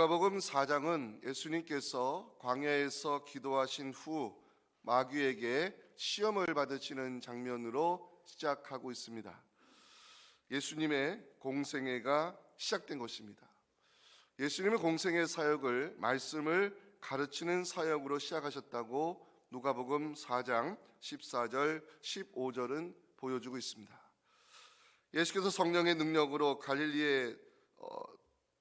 누가복음 4장은 예수님께서 광야에서 기도하신 후 마귀에게 시험을 받으시는 장면으로 시작하고 있습니다. 예수님의 공생애가 시작된 것입니다. 예수님의 공생애 사역을 말씀을 가르치는 사역으로 시작하셨다고 누가복음 4장 14절 15절은 보여주고 있습니다. 예수께서 성령의 능력으로 갈릴리에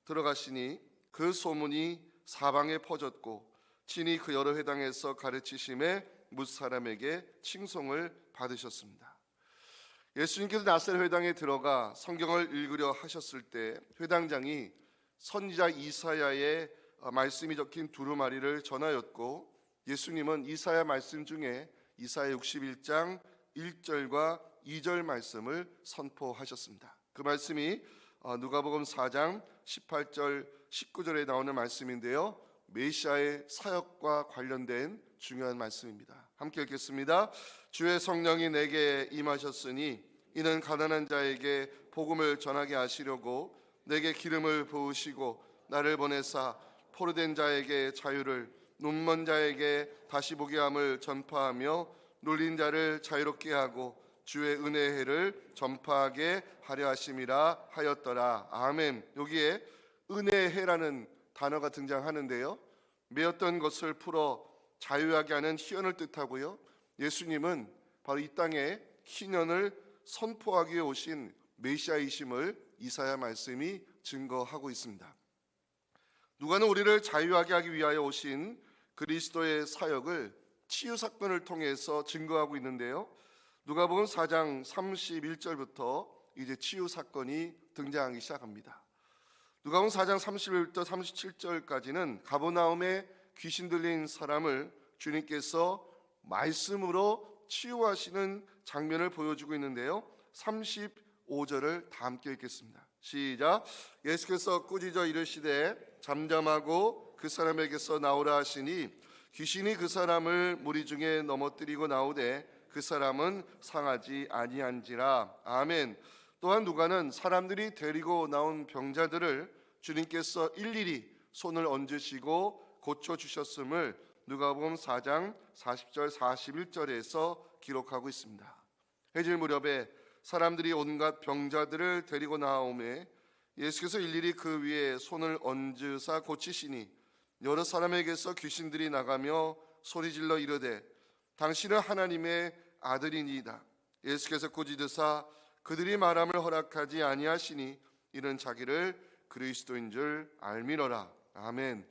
들어가시니 그 소문이 사방에 퍼졌고 친히 그 여러 회당에서 가르치심에 뭇사람에게 칭송을 받으셨습니다. 예수님께서 나사렛 회당에 들어가 성경을 읽으려 하셨을 때 회당장이 선지자 이사야의 말씀이 적힌 두루마리를 전하였고 예수님은 이사야 말씀 중에 이사야 61장 1절과 2절 말씀을 선포하셨습니다. 그 말씀이 누가복음 4장 18절 19절에 나오는 말씀인데요, 메시아의 사역과 관련된 중요한 말씀입니다. 함께 읽겠습니다. 주의 성령이 내게 임하셨으니 이는 가난한 자에게 복음을 전하게 하시려고 내게 기름을 부으시고 나를 보내사 포로된 자에게 자유를, 눈먼 자에게 다시 보게 함을 전파하며 눌린 자를 자유롭게 하고 주의 은혜의 해를 전파하게 하려 하심이라 하였더라. 아멘. 여기에 은혜의 해라는 단어가 등장하는데요, 매였던 것을 풀어 자유하게 하는 희연을 뜻하고요, 예수님은 바로 이 땅에 희년을 선포하기 위해 오신 메시아이심을 이사야 말씀이 증거하고 있습니다. 누가는 우리를 자유하게 하기 위하여 오신 그리스도의 사역을 치유 사건을 통해서 증거하고 있는데요, 누가복음 4장 31절부터 이제 치유 사건이 등장하기 시작합니다. 누가복음 4장 31절부터 37절까지는 가버나움에 귀신 들린 사람을 주님께서 말씀으로 치유하시는 장면을 보여주고 있는데요, 35절을 다 함께 읽겠습니다. 시작. 예수께서 꾸짖어 이르시되 잠잠하고 그 사람에게서 나오라 하시니 귀신이 그 사람을 무리 중에 넘어뜨리고 나오되 그 사람은 상하지 아니한지라. 아멘. 또한 누가는 사람들이 데리고 나온 병자들을 주님께서 일일이 손을 얹으시고 고쳐주셨음을 누가복음 4장 40절 41절에서 기록하고 있습니다. 해질 무렵에 사람들이 온갖 병자들을 데리고 나오매 예수께서 일일이 그 위에 손을 얹으사 고치시니 여러 사람에게서 귀신들이 나가며 소리질러 이르되 당신은 하나님의 아들이니이다. 예수께서 꾸짖으사 그들이 말함을 허락하지 아니하시니 이는 자기를 그리스도인 줄 알미러라. 아멘.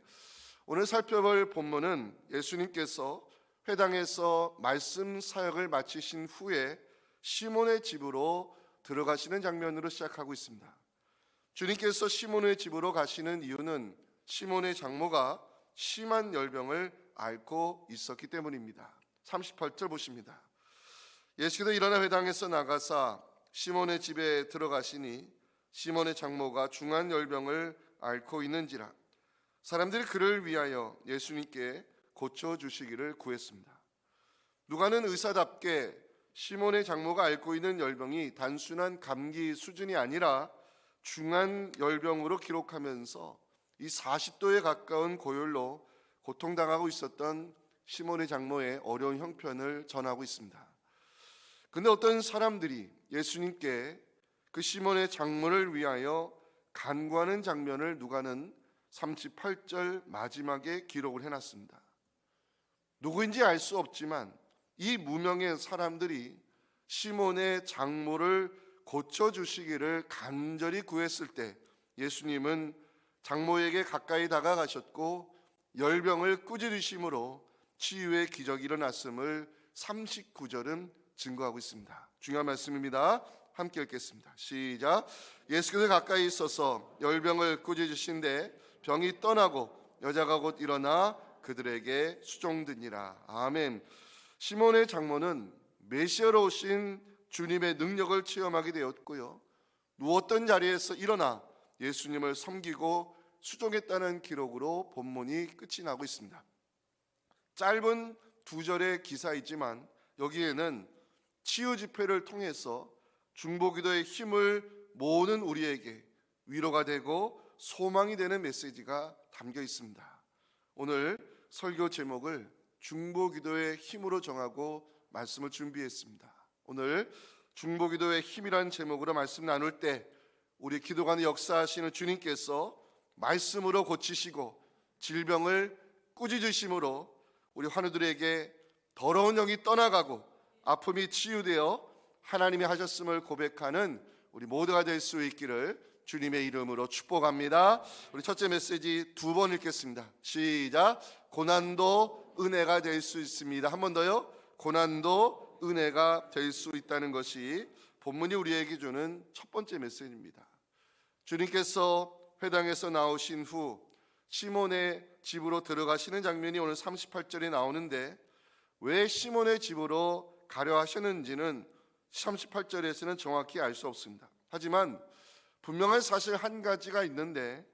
오늘 살펴볼 본문은 예수님께서 회당에서 말씀 사역을 마치신 후에 시몬의 집으로 들어가시는 장면으로 시작하고 있습니다. 주님께서 시몬의 집으로 가시는 이유는 시몬의 장모가 심한 열병을 앓고 있었기 때문입니다. 38절 보십니다. 예수께서 일어나 회당에서 나가사 시몬의 집에 들어가시니 시몬의 장모가 중한 열병을 앓고 있는지라 사람들이 그를 위하여 예수님께 고쳐주시기를 구했습니다. 누가는 의사답게 시몬의 장모가 앓고 있는 열병이 단순한 감기 수준이 아니라 중한 열병으로 기록하면서 이 40도에 가까운 고열로 고통당하고 있었던 시몬의 장모의 어려운 형편을 전하고 있습니다. 근데 어떤 사람들이 예수님께 그 시몬의 장모를 위하여 간구하는 장면을 누가는 38절 마지막에 기록을 해놨습니다. 누구인지 알 수 없지만 이 무명의 사람들이 시몬의 장모를 고쳐주시기를 간절히 구했을 때 예수님은 장모에게 가까이 다가가셨고 열병을 꾸짖으심으로 치유의 기적이 일어났음을 39절은 증거하고 있습니다. 중요한 말씀입니다. 함께 읽겠습니다. 시작. 예수께서 가까이 있어서 열병을 꾸짖으신데 병이 떠나고 여자가 곧 일어나 그들에게 수종드니라. 아멘. 시몬의 장모는 메시아로 오신 주님의 능력을 체험하게 되었고요, 누웠던 자리에서 일어나 예수님을 섬기고 수종했다는 기록으로 본문이 끝이 나고 있습니다. 짧은 2절의 기사이지만 여기에는 치유 집회를 통해서 중보기도의 힘을 모으는 우리에게 위로가 되고 소망이 되는 메시지가 담겨 있습니다. 오늘 설교 제목을 중보기도의 힘으로 정하고 말씀을 준비했습니다. 오늘 중보기도의 힘이란 제목으로 말씀 나눌 때 우리 기도관의 역사하시는 주님께서 말씀으로 고치시고 질병을 꾸짖으심으로 우리 환우들에게 더러운 영이 떠나가고 아픔이 치유되어 하나님이 하셨음을 고백하는 우리 모두가 될 수 있기를 주님의 이름으로 축복합니다. 우리 첫째 메시지 2번 읽겠습니다. 시작. 고난도 은혜가 될 수 있습니다. 한 번 더요. 고난도 은혜가 될 수 있다는 것이 본문이 우리에게 주는 첫 번째 메시지입니다. 주님께서 회당에서 나오신 후 시몬의 집으로 들어가시는 장면이 오늘 38절에 나오는데 왜 시몬의 집으로 가려 하셨는지는 38절에서는 정확히 알 수 없습니다. 하지만 분명한 사실 한 가지가 있는데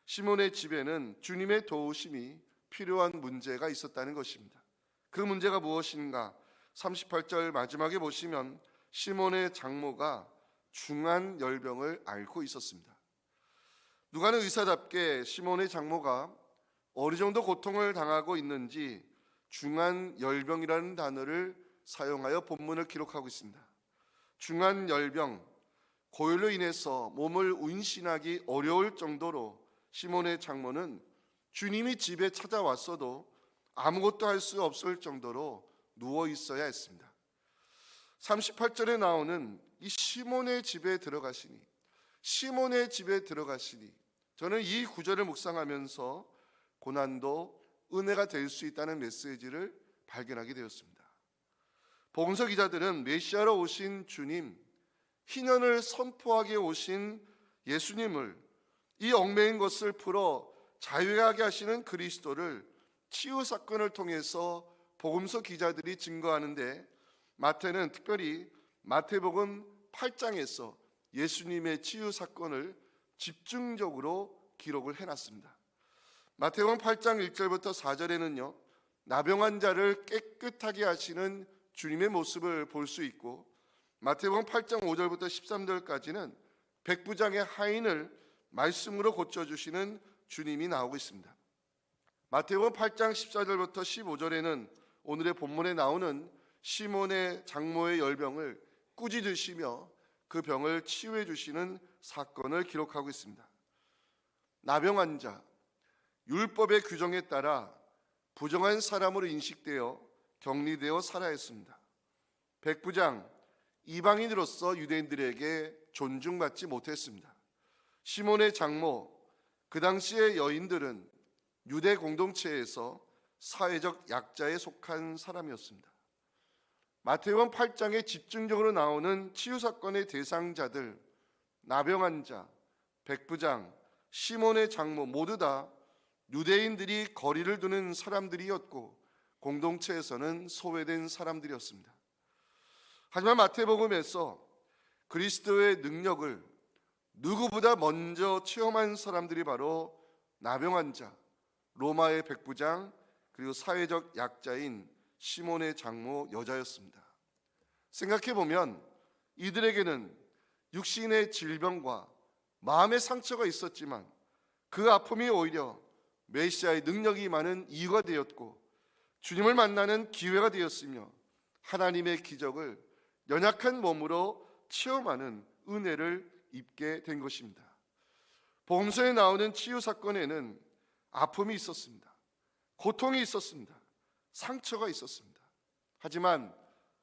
시몬의 집에는 주님의 도우심이 필요한 문제가 있었다는 것입니다. 그 문제가 무엇인가? 38절 마지막에 보시면 시몬의 장모가 중한 열병을 앓고 있었습니다. 누가는 의사답게 시몬의 장모가 어느 정도 고통을 당하고 있는지 중한 열병이라는 단어를 사용하여 본문을 기록하고 있습니다. 중한 열병, 고열로 인해서 몸을 운신하기 어려울 정도로 시몬의 장모는 주님이 집에 찾아왔어도 아무것도 할 수 없을 정도로 누워 있어야 했습니다. 38절에 나오는 이 시몬의 집에 들어가시니, 시몬의 집에 들어가시니, 저는 이 구절을 묵상하면서 고난도 은혜가 될 수 있다는 메시지를 발견하게 되었습니다. 복음서 기자들은 메시아로 오신 주님, 희년을 선포하게 오신 예수님을, 이 얽매인 것을 풀어 자유하게 하시는 그리스도를 치유 사건을 통해서 복음서 기자들이 증거하는데, 마태는 특별히 마태복음 8장에서 예수님의 치유 사건을 집중적으로 기록을 해놨습니다. 마태복음 8장 1절부터 4절에는요 나병 자를 깨끗하게 하시는 주님의 모습을 볼 수 있고, 마태복음 8장 5절부터 13절까지는 백부장의 하인을 말씀으로 고쳐주시는 주님이 나오고 있습니다. 마태복음 8장 14절부터 15절에는 오늘의 본문에 나오는 시몬의 장모의 열병을 꾸짖으시며 그 병을 치유해 주시는 사건을 기록하고 있습니다. 나병 환자, 율법의 규정에 따라 부정한 사람으로 인식되어 격리되어 살아야 했습니다. 백부장, 이방인으로서 유대인들에게 존중받지 못했습니다. 시몬의 장모, 그 당시의 여인들은 유대 공동체에서 사회적 약자에 속한 사람이었습니다. 마태복음 8장에 집중적으로 나오는 치유 사건의 대상자들, 나병 환자, 백부장, 시몬의 장모 모두 다 유대인들이 거리를 두는 사람들이었고 공동체에서는 소외된 사람들이었습니다. 하지만 마태복음에서 그리스도의 능력을 누구보다 먼저 체험한 사람들이 바로 나병 환자, 로마의 백부장, 그리고 사회적 약자인 시몬의 장모 여자였습니다. 생각해보면 이들에게는 육신의 질병과 마음의 상처가 있었지만 그 아픔이 오히려 메시아의 능력이 많은 이유가 되었고 주님을 만나는 기회가 되었으며 하나님의 기적을 연약한 몸으로 체험하는 은혜를 입게 된 것입니다. 복음서에 나오는 치유 사건에는 아픔이 있었습니다. 고통이 있었습니다. 상처가 있었습니다. 하지만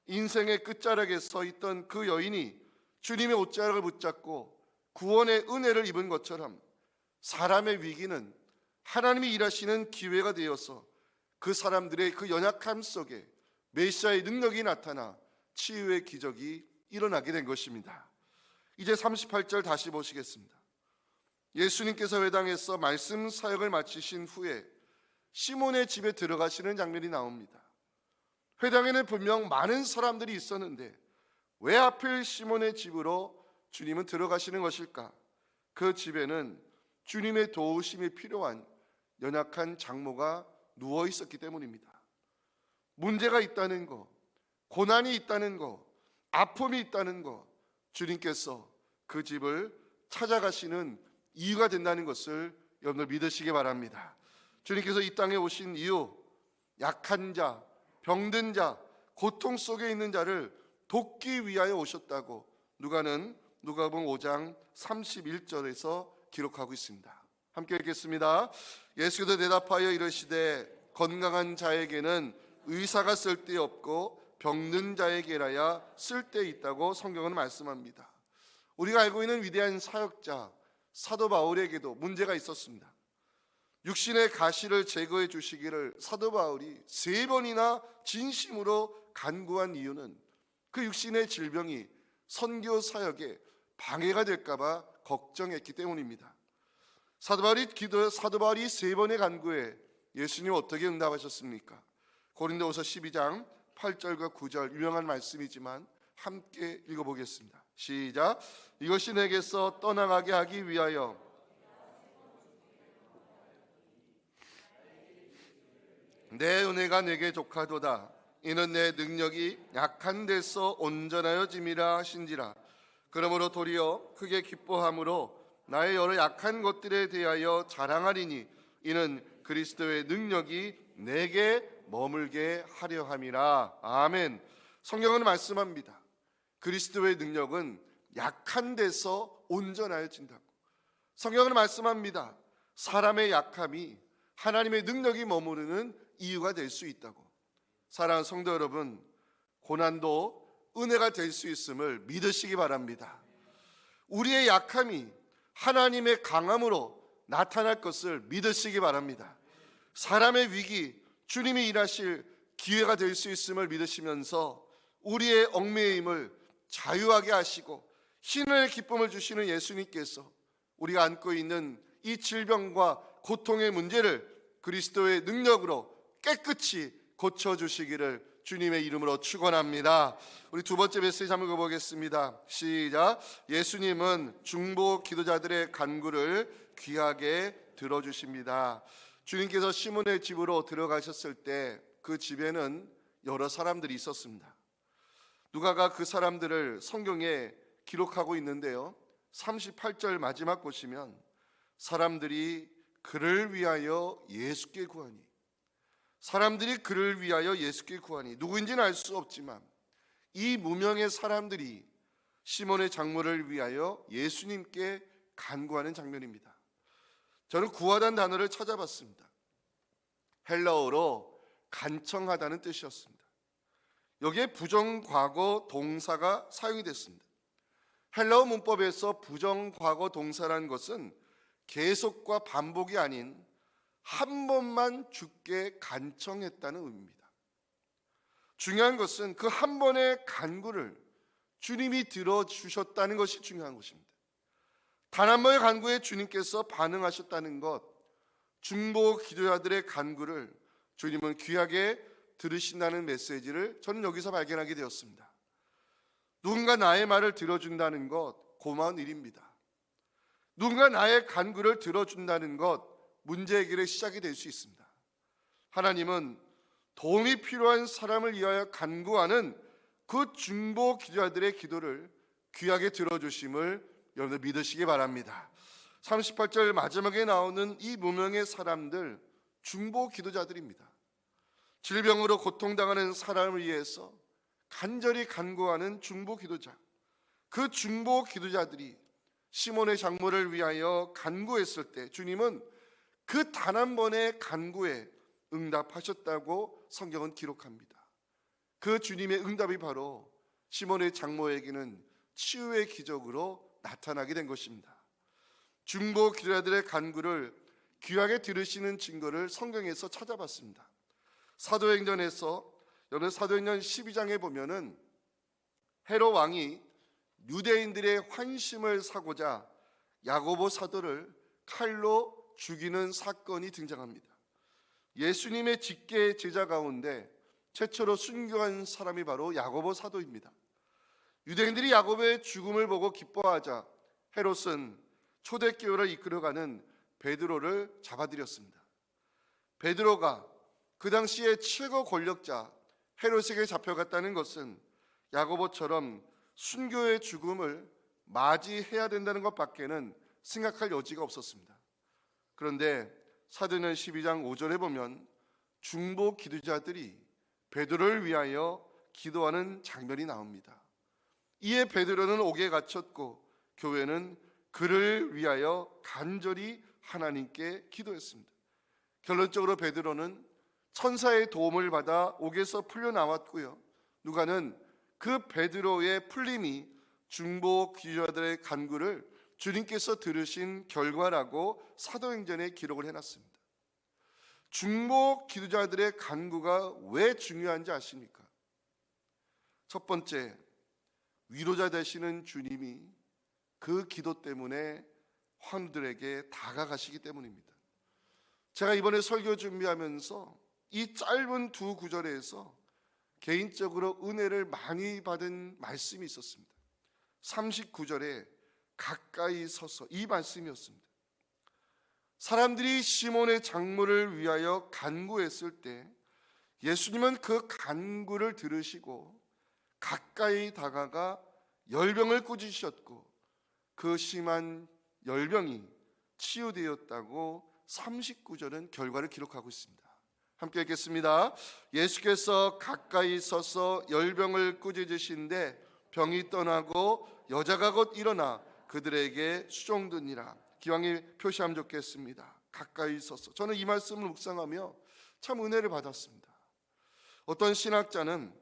인생의 끝자락에 서 있던 그 여인이 주님의 옷자락을 붙잡고 구원의 은혜를 입은 것처럼 사람의 위기는 하나님이 일하시는 기회가 되어서 그 사람들의 그 연약함 속에 메시아의 능력이 나타나 치유의 기적이 일어나게 된 것입니다. 이제 38절 다시 보시겠습니다. 예수님께서 회당에서 말씀 사역을 마치신 후에 시몬의 집에 들어가시는 장면이 나옵니다. 회당에는 분명 많은 사람들이 있었는데 왜 하필 시몬의 집으로 주님은 들어가시는 것일까? 그 집에는 주님의 도우심이 필요한 연약한 장모가 누워 있었기 때문입니다. 문제가 있다는 거, 고난이 있다는 거, 아픔이 있다는 거, 주님께서 그 집을 찾아가시는 이유가 된다는 것을 여러분들 믿으시기 바랍니다. 주님께서 이 땅에 오신 이유, 약한 자, 병든 자, 고통 속에 있는 자를 돕기 위하여 오셨다고 누가복음 5장 31절에서 기록하고 있습니다. 함께 읽겠습니다. 예수께서 대답하여 이르시되 건강한 자에게는 의사가 쓸데없고 병든 자에게라야 쓸데있다고 성경은 말씀합니다. 우리가 알고 있는 위대한 사역자 사도 바울에게도 문제가 있었습니다. 육신의 가시를 제거해 주시기를 사도 바울이 3번이나 진심으로 간구한 이유는 그 육신의 질병이 선교 사역에 방해가 될까 봐 걱정했기 때문입니다. 사도 바울이 3번의 간구에 예수님 어떻게 응답하셨습니까? 고린도후서 12장 8절과 9절 유명한 말씀이지만 함께 읽어보겠습니다. 시작. 이것이 내게서 떠나가게 하기 위하여 내 은혜가 내게 족하도다. 이는 내 능력이 약한 데서 온전하여짐이라 하신지라. 그러므로 도리어 크게 기뻐함으로 나의 여러 약한 것들에 대하여 자랑하리니 이는 그리스도의 능력이 내게 머물게 하려 함이라. 아멘. 성경은 말씀합니다. 그리스도의 능력은 약한 데서 온전하여진다고. 성경은 말씀합니다. 사람의 약함이 하나님의 능력이 머무르는 이유가 될 수 있다고. 사랑하는 성도 여러분, 고난도 은혜가 될 수 있음을 믿으시기 바랍니다. 우리의 약함이 하나님의 강함으로 나타날 것을 믿으시기 바랍니다. 사람의 위기, 주님이 일하실 기회가 될 수 있음을 믿으시면서 우리의 얽매임을 자유하게 하시고 신의 기쁨을 주시는 예수님께서 우리가 안고 있는 이 질병과 고통의 문제를 그리스도의 능력으로 깨끗이 고쳐주시기를 주님의 이름으로 축원합니다. 우리 두 번째 메시지 한번 읽어보겠습니다. 시작. 예수님은 중보 기도자들의 간구를 귀하게 들어주십니다. 주님께서 시몬의 집으로 들어가셨을 때 그 집에는 여러 사람들이 있었습니다. 누가가 그 사람들을 성경에 기록하고 있는데요, 38절 마지막 보시면 사람들이 그를 위하여 예수께 구하니, 사람들이 그를 위하여 예수께 구하니, 누구인지는 알 수 없지만 이 무명의 사람들이 시몬의 장모를 위하여 예수님께 간구하는 장면입니다. 저는 구하다는 단어를 찾아봤습니다. 헬라어로 간청하다는 뜻이었습니다. 여기에 부정과거 동사가 사용이 됐습니다. 헬라어 문법에서 부정과거 동사라는 것은 계속과 반복이 아닌 한 번만 주께 간청했다는 의미입니다. 중요한 것은 그 한 번의 간구를 주님이 들어주셨다는 것이 중요한 것입니다. 단 한 번의 간구에 주님께서 반응하셨다는 것, 중보 기도자들의 간구를 주님은 귀하게 들으신다는 메시지를 저는 여기서 발견하게 되었습니다. 누군가 나의 말을 들어준다는 것, 고마운 일입니다. 누군가 나의 간구를 들어준다는 것, 문제 해결의 시작이 될 수 있습니다. 하나님은 도움이 필요한 사람을 위하여 간구하는 그 중보 기도자들의 기도를 귀하게 들어주심을 여러분들 믿으시기 바랍니다. 38절 마지막에 나오는 이 무명의 사람들, 중보 기도자들입니다. 질병으로 고통당하는 사람을 위해서 간절히 간구하는 중보 기도자, 그 중보 기도자들이 시몬의 장모를 위하여 간구했을 때 주님은 그 단 한 번의 간구에 응답하셨다고 성경은 기록합니다. 그 주님의 응답이 바로 시몬의 장모에게는 치유의 기적으로 나타나게 된 것입니다. 중보 기도자들의 간구를 귀하게 들으시는 증거를 성경에서 찾아봤습니다. 사도행전에서, 여러분 사도행전 12장에 보면은 헤롯 왕이 유대인들의 환심을 사고자 야고보 사도를 칼로 죽이는 사건이 등장합니다. 예수님의 직계 제자 가운데 최초로 순교한 사람이 바로 야고보 사도입니다. 유대인들이 야고보의 죽음을 보고 기뻐하자 헤롯은 초대교회를 이끌어가는 베드로를 잡아들였습니다. 베드로가 그 당시에 최고 권력자 헤롯에게 잡혀갔다는 것은 야고보처럼 순교의 죽음을 맞이해야 된다는 것밖에는 생각할 여지가 없었습니다. 그런데 사도행전 12장 5절에 보면 중보 기도자들이 베드로를 위하여 기도하는 장면이 나옵니다. 이에 베드로는 옥에 갇혔고 교회는 그를 위하여 간절히 하나님께 기도했습니다. 결론적으로 베드로는 천사의 도움을 받아 옥에서 풀려 나왔고요. 누가는 그 베드로의 풀림이 중보 기도자들의 간구를 주님께서 들으신 결과라고 사도행전에 기록을 해놨습니다. 중보 기도자들의 간구가 왜 중요한지 아십니까? 첫 번째, 위로자 되시는 주님이 그 기도 때문에 환우들에게 다가가시기 때문입니다. 제가 이번에 설교 준비하면서 이 짧은 두 구절에서 개인적으로 은혜를 많이 받은 말씀이 있었습니다. 39절에 가까이 서서, 이 말씀이었습니다. 사람들이 시몬의 장모를 위하여 간구했을 때 예수님은 그 간구를 들으시고 가까이 다가가 열병을 꾸짖으셨고 그 심한 열병이 치유되었다고 39절은 결과를 기록하고 있습니다. 함께 읽겠습니다. 예수께서 가까이 서서 열병을 꾸짖으신데 병이 떠나고 여자가 곧 일어나 그들에게 수종드니라. 기왕에 표시하면 좋겠습니다. 가까이 서서. 저는 이 말씀을 묵상하며 참 은혜를 받았습니다. 어떤 신학자는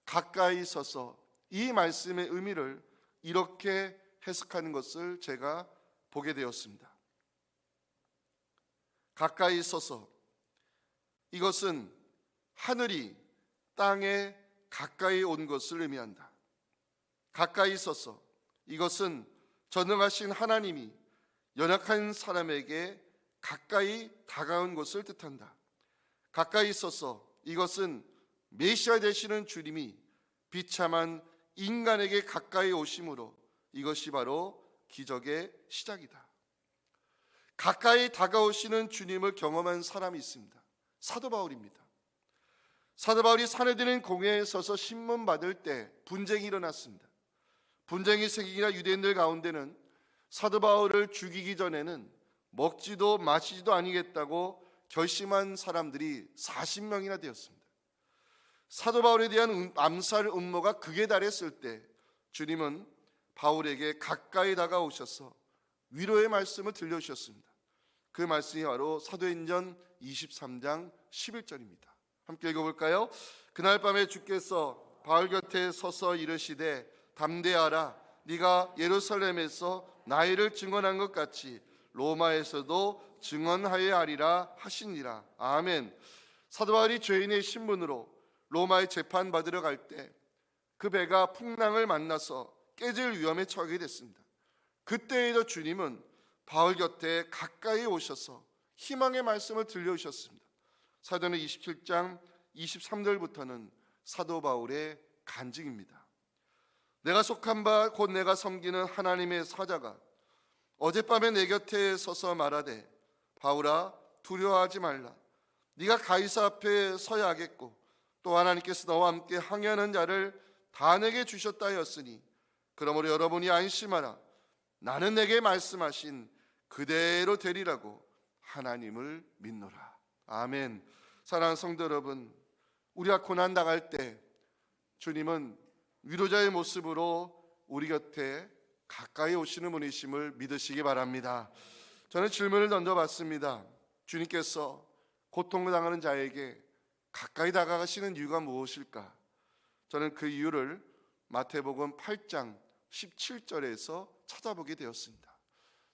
가까이 서서 이 말씀의 의미를 이렇게 해석하는 것을 제가 보게 되었습니다. 가까이 서서, 이것은 하늘이 땅에 가까이 온 것을 의미한다. 가까이 서서, 이것은 전능하신 하나님이 연약한 사람에게 가까이 다가온 것을 뜻한다. 가까이 서서, 이것은 메시아 되시는 주님이 비참한 인간에게 가까이 오심으로 이것이 바로 기적의 시작이다. 가까이 다가오시는 주님을 경험한 사람이 있습니다. 사도 바울입니다. 사도 바울이 사내들인 공회에 서서 신문 받을 때 분쟁이 일어났습니다. 분쟁이 생기기나 유대인들 가운데는 사도 바울을 죽이기 전에는 먹지도 마시지도 아니겠다고 결심한 사람들이 40명이나 되었습니다. 사도 바울에 대한 암살 음모가 극에 달했을 때 주님은 바울에게 가까이 다가오셔서 위로의 말씀을 들려주셨습니다. 그 말씀이 바로 사도행전 23장 11절입니다. 함께 읽어볼까요? 그날 밤에 주께서 바울 곁에 서서 이르시되 담대하라, 네가 예루살렘에서 나이를 증언한 것 같이 로마에서도 증언하여야 하리라 하시니라. 아멘. 사도 바울이 죄인의 신분으로 로마에 재판 받으러 갈 때 그 배가 풍랑을 만나서 깨질 위험에 처하게 됐습니다. 그때에도 주님은 바울 곁에 가까이 오셔서 희망의 말씀을 들려주셨습니다. 사도행전 27장 23절부터는 사도 바울의 간증입니다. 내가 속한 바 곧 내가 섬기는 하나님의 사자가 어젯밤에 내 곁에 서서 말하되 바울아 두려워하지 말라. 네가 가이사 앞에 서야 하겠고 또 하나님께서 너와 함께 항해하는 자를 다 내게 주셨다 하였으니 그러므로 여러분이 안심하라. 나는 내게 말씀하신 그대로 되리라고 하나님을 믿노라. 아멘. 사랑하는 성도 여러분, 우리가 고난 당할 때 주님은 위로자의 모습으로 우리 곁에 가까이 오시는 분이심을 믿으시기 바랍니다. 저는 질문을 던져봤습니다. 주님께서 고통을 당하는 자에게 가까이 다가가시는 이유가 무엇일까? 저는 그 이유를 마태복음 8장 17절에서 찾아보게 되었습니다.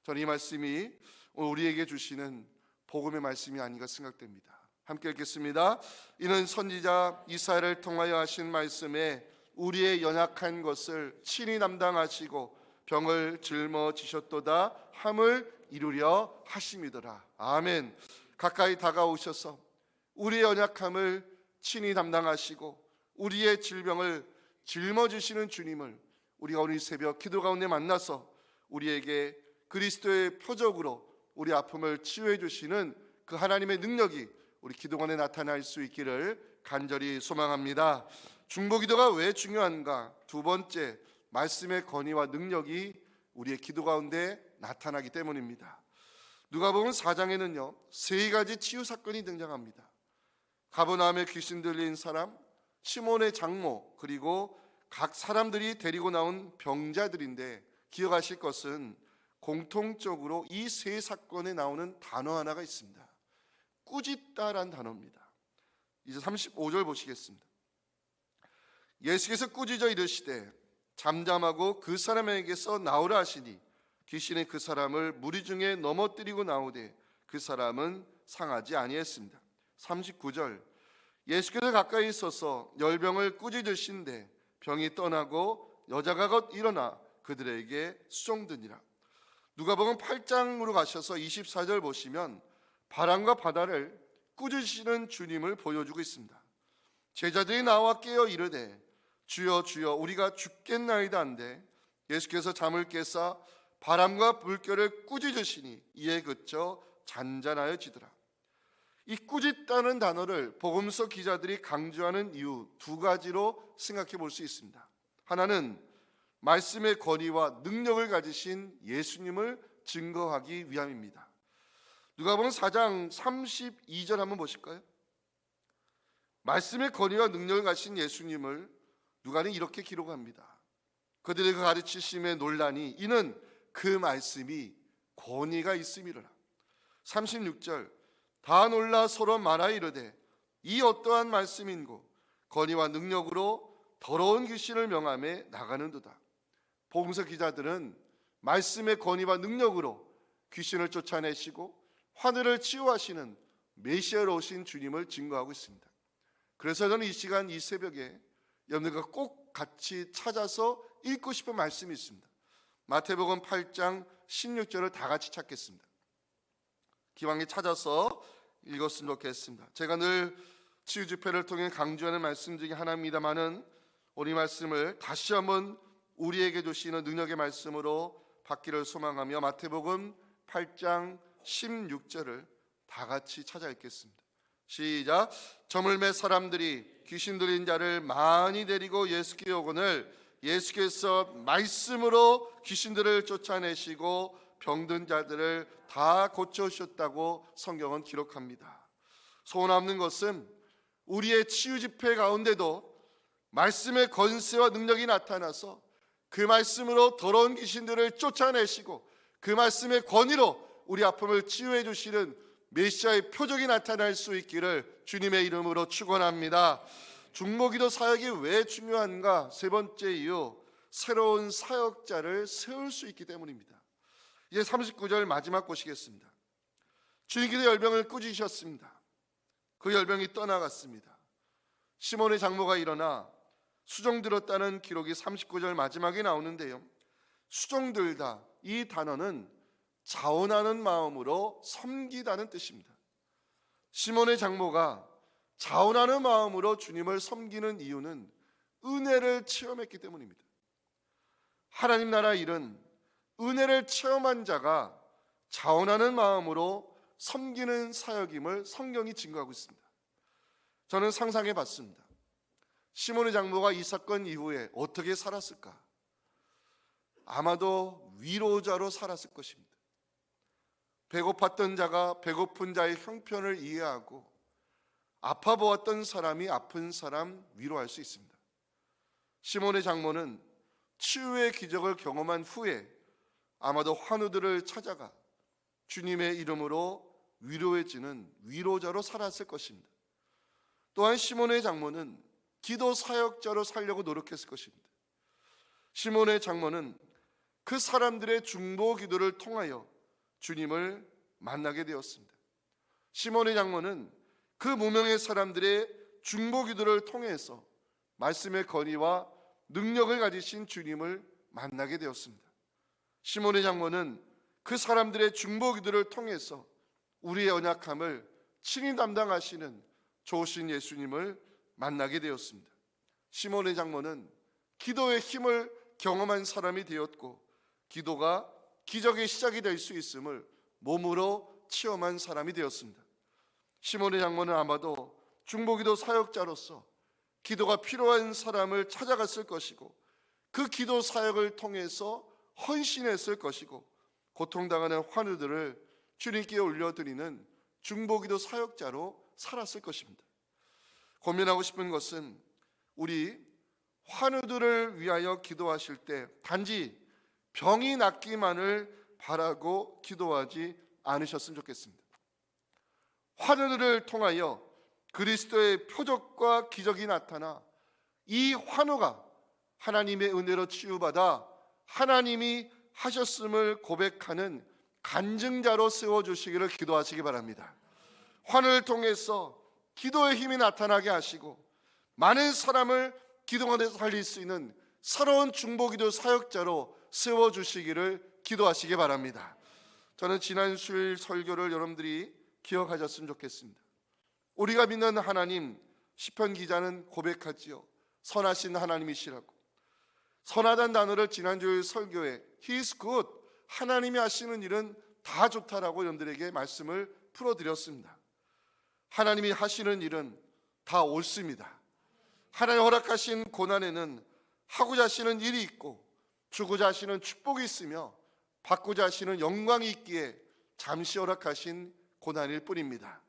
저는 이 말씀이 우리에게 주시는 복음의 말씀이 아닌가 생각됩니다. 함께 읽겠습니다. 이는 선지자 이사야를 통하여 하신 말씀에 우리의 연약한 것을 친히 담당하시고 병을 짊어지셨도다 함을 이루려 하심이더라. 아멘. 가까이 다가오셔서 우리의 연약함을 친히 담당하시고 우리의 질병을 짊어지시는 주님을 우리가 오늘 새벽 기도 가운데 만나서 우리에게 그리스도의 표적으로 우리 아픔을 치유해 주시는 그 하나님의 능력이 우리 기도관에 나타날 수 있기를 간절히 소망합니다. 중보기도가 왜 중요한가? 두 번째, 말씀의 권위와 능력이 우리의 기도 가운데 나타나기 때문입니다. 누가복음 4장에는요 3가지 치유 사건이 등장합니다. 가버나움에 귀신 들린 사람, 시몬의 장모, 그리고 각 사람들이 데리고 나온 병자들인데, 기억하실 것은 공통적으로 이 3사건에 나오는 단어 하나가 있습니다. 꾸짖다란 단어입니다. 이제 35절 보시겠습니다. 예수께서 꾸짖어 이르시되 잠잠하고 그 사람에게서 나오라 하시니 귀신이 그 사람을 무리 중에 넘어뜨리고 나오되 그 사람은 상하지 아니했습니다. 39절 예수께서 가까이 있어서 열병을 꾸짖으신데 병이 떠나고 여자가 곧 일어나 그들에게 수종드니라. 누가복음 8장으로 가셔서 24절 보시면 바람과 바다를 꾸짖으시는 주님을 보여주고 있습니다. 제자들이 나와 깨어 이르되 주여 주여 우리가 죽겠나이다 한데 예수께서 잠을 깨사 바람과 물결을 꾸짖으시니 이에 그쳐 잔잔하여지더라. 이 꾸짖다는 단어를 복음서 기자들이 강조하는 이유 2가지로 생각해 볼 수 있습니다. 하나는 말씀의 권위와 능력을 가지신 예수님을 증거하기 위함입니다. 누가복음 4장 32절 한번 보실까요? 말씀의 권위와 능력을 가지신 예수님을 누가는 이렇게 기록합니다. 그들의 그 가르치심에 논란이 이는 그 말씀이 권위가 있음이로라. 36절 다 놀라 서로 말하 이르되 이 어떠한 말씀인고 권위와 능력으로 더러운 귀신을 명함에 나가는도다. 복음서 기자들은 말씀의 권위와 능력으로 귀신을 쫓아내시고 하늘을 치유하시는 메시아로 오신 주님을 증거하고 있습니다. 그래서 저는 이 시간 이 새벽에 여러분들과 꼭 같이 찾아서 읽고 싶은 말씀이 있습니다. 마태복음 8장 16절을 다 같이 찾겠습니다. 기왕에 찾아서 읽었으면 좋겠습니다. 제가 늘 치유 집회를 통해 강조하는 말씀 중에 하나입니다만은 우리 말씀을 다시 한번 우리에게 주시는 능력의 말씀으로 받기를 소망하며 마태복음 8장 16절을 다 같이 찾아 읽겠습니다. 시작. 저물매 사람들이 귀신 들린 자를 많이 데리고 예수께 오거늘 예수께서 말씀으로 귀신들을 쫓아내시고 병든 자들을 다 고쳐주셨다고 성경은 기록합니다. 소원없는 것은 우리의 치유 집회 가운데도 말씀의 권세와 능력이 나타나서 그 말씀으로 더러운 귀신들을 쫓아내시고 그 말씀의 권위로 우리 아픔을 치유해 주시는 메시아의 표적이 나타날 수 있기를 주님의 이름으로 축원합니다. 중보기도 사역이 왜 중요한가? 3번째 이유, 새로운 사역자를 세울 수 있기 때문입니다. 이제 39절 마지막 보시겠습니다. 주님께서 열병을 꾸짖으셨습니다. 그 열병이 떠나갔습니다. 시몬의 장모가 일어나 수종들었다는 기록이 39절 마지막에 나오는데요, 수종들다 이 단어는 자원하는 마음으로 섬기다는 뜻입니다. 시몬의 장모가 자원하는 마음으로 주님을 섬기는 이유는 은혜를 체험했기 때문입니다. 하나님 나라 일은 은혜를 체험한 자가 자원하는 마음으로 섬기는 사역임을 성경이 증거하고 있습니다. 저는 상상해 봤습니다. 시몬의 장모가 이 사건 이후에 어떻게 살았을까? 아마도 위로자로 살았을 것입니다. 배고팠던 자가 배고픈 자의 형편을 이해하고 아파 보았던 사람이 아픈 사람 위로할 수 있습니다. 시몬의 장모는 치유의 기적을 경험한 후에 아마도 환우들을 찾아가 주님의 이름으로 위로해지는 위로자로 살았을 것입니다. 또한 시몬의 장모는 기도 사역자로 살려고 노력했을 것입니다. 시몬의 장모는 그 사람들의 중보 기도를 통하여 주님을 만나게 되었습니다. 시몬의 장모는 그 무명의 사람들의 중보 기도를 통해서 말씀의 권위와 능력을 가지신 주님을 만나게 되었습니다. 시몬의 장모는 그 사람들의 중보 기도를 통해서 우리의 연약함을 친히 담당하시는 좋으신 예수님을 만나게 되었습니다. 시몬의 장모는 기도의 힘을 경험한 사람이 되었고 기도가 기적의 시작이 될 수 있음을 몸으로 체험한 사람이 되었습니다. 시몬의 장모는 아마도 중보기도 사역자로서 기도가 필요한 사람을 찾아갔을 것이고 그 기도 사역을 통해서 헌신했을 것이고, 고통당하는 환우들을 주님께 올려드리는 중보기도 사역자로 살았을 것입니다. 고민하고 싶은 것은 우리 환우들을 위하여 기도하실 때 단지 병이 낫기만을 바라고 기도하지 않으셨으면 좋겠습니다. 환우들을 통하여 그리스도의 표적과 기적이 나타나 이 환우가 하나님의 은혜로 치유받아 하나님이 하셨음을 고백하는 간증자로 세워주시기를 기도하시기 바랍니다. 환우를 통해서 기도의 힘이 나타나게 하시고 많은 사람을 기도 가운데 살릴 수 있는 새로운 중보기도 사역자로 세워주시기를 기도하시기 바랍니다. 저는 지난 수요일 설교를 여러분들이 기억하셨으면 좋겠습니다. 우리가 믿는 하나님, 시편 기자는 고백하지요. 선하신 하나님이시라고. 선하다는 단어를 지난주일 설교에 He is good, 하나님이 하시는 일은 다 좋다라고 여러분들에게 말씀을 풀어드렸습니다. 하나님이 하시는 일은 다 옳습니다. 하나님 허락하신 고난에는 하고자 하시는 일이 있고 주고자 하시는 축복이 있으며 받고자 하시는 영광이 있기에 잠시 허락하신 고난일 뿐입니다.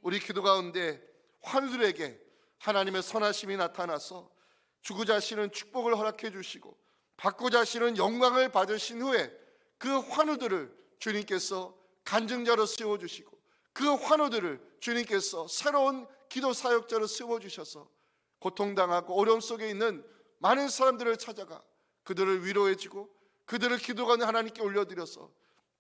우리 기도 가운데 환우들에게 하나님의 선하심이 나타나서 주고자 하시는 축복을 허락해 주시고 받고자 하시는 영광을 받으신 후에 그 환우들을 주님께서 간증자로 세워주시고 그 환우들을 주님께서 새로운 기도 사역자로 세워주셔서 고통당하고 어려움 속에 있는 많은 사람들을 찾아가 그들을 위로해주고 그들을 기도하는 하나님께 올려드려서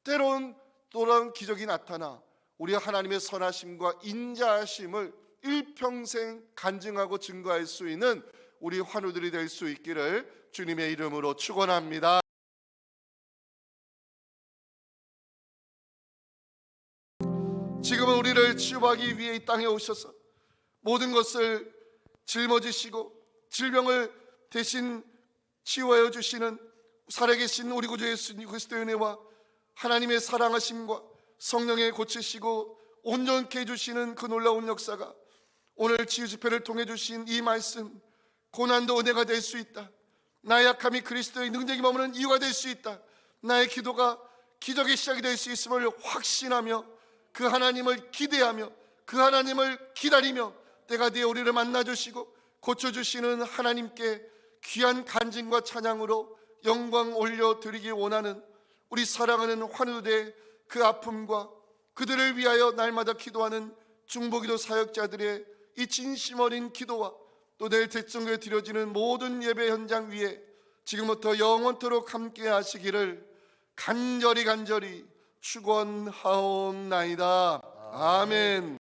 때로는 또다른 기적이 나타나 우리 하나님의 선하심과 인자하심을 일평생 간증하고 증거할 수 있는 우리 환우들이 될 수 있기를 주님의 이름으로 축원합니다. 지금은 우리를 치유하기 위해 이 땅에 오셔서 모든 것을 짊어지시고 질병을 대신 치유하여 주시는 살아계신 우리 구주 예수 그리스도의 은혜와 하나님의 사랑하심과 성령의 고치시고 온전케 해주시는 그 놀라운 역사가 오늘 치유 집회를 통해 주신 이 말씀, 고난도 은혜가 될 수 있다. 나의 약함이 그리스도의 능력이 머무는 이유가 될 수 있다. 나의 기도가 기적의 시작이 될 수 있음을 확신하며 그 하나님을 기대하며 그 하나님을 기다리며 때가 되어 우리를 만나주시고 고쳐주시는 하나님께 귀한 간증과 찬양으로 영광 올려드리기 원하는 우리 사랑하는 환우들의 그 아픔과 그들을 위하여 날마다 기도하는 중보기도 사역자들의 이 진심 어린 기도와 또 내일 대청교에 드려지는 모든 예배 현장 위에 지금부터 영원토록 함께 하시기를 간절히 축원하옵나이다. 아멘.